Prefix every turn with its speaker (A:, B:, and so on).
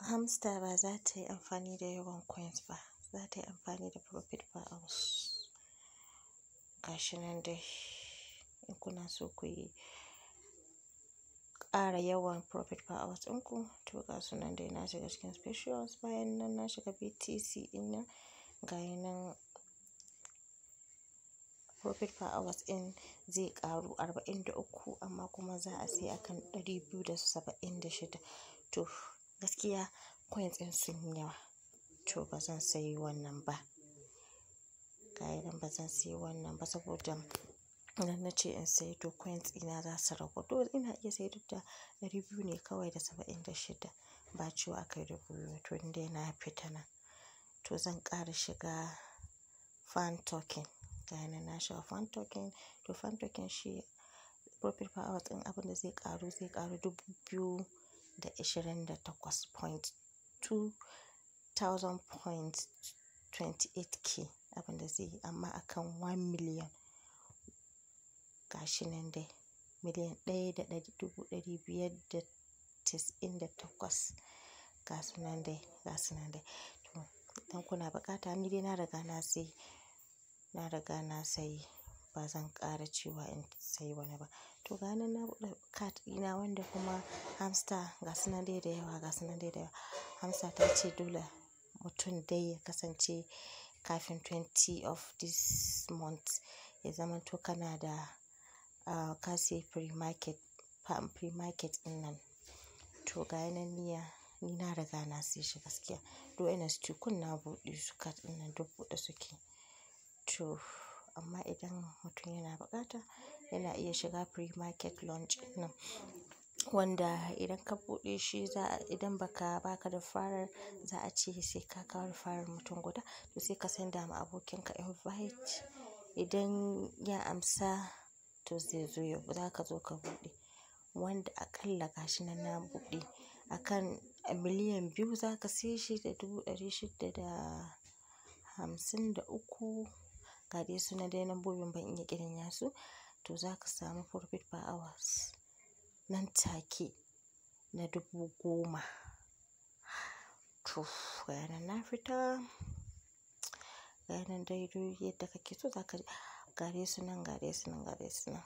A: hamster ba za ta yi amfani da yawan coins ba, za ta yi amfani da profit per hours. Gashi nan dai in kuna so ku yi ƙara yawan profit per hours ɗinku, to ga su nan dai na shiga cikin specials, bayan nan na shiga BTC ɗin ga yi nan profit per hours ɗin zai ƙaru 43 amma kuma za a sai akan 276. To gaskiya coins ɗin sun yi yawa, to ba zan sayi wannan ba. Gayi nan ba zan sayi wannan ba saboda idan na ce in sayi to coins ɗina za su ragu. To ina iya sayar da 200 ne kawai da 76 ba cewa aka yi 2000. To indai na fita nan to zan ƙara shiga fan token. Gayi nan na shiga fan token, to fan token shi profit per hours ɗin abin da zai ƙaru 2028k abin da zai yi amma akan 1 million. Gashi nan dai miliyan 1,598 ga su nan dai, ga su nan dai. To idan kuna buƙata ni dai na riga na sayi ba zan ƙara cewa in sayi wani ba. To ga nan na buɗe card ɗina wanda kuma hamster ga su nan dai da yawa, ga su nan dai da yawa. Hamster ta ce dole mutum dai ya kasance kafin 20 of this month ya zamanto kana da ka sayi pre-market ɗin nan. To gayi nan ni na riga na sayi shi gaskiya. Do ina stikun na buɗe su card ɗin nan duk buɗe suke. To amma idan mutum yana buƙata yana iya shiga pre-market launch ɗin nan wanda idan ka buɗe shi idan baka da referral za a ce sai ka kawo referral mutum guda, to sai ka senda ma abokinka invite. Idan ya amsa to zai zo za ka zo ka buɗe. Wanda aƙalla gashi nan na buɗe akan miliyan 2 za ka saye shi da 653. Ga dai su nan dai lambobin ban iya ƙidanya su. To za ka samu profit per hours nan take na 10,000. To gayi nan na fita. Gayi nan dai duk yadda kake so za ka ga dai su nan, ga dai su nan, ga dai su nan.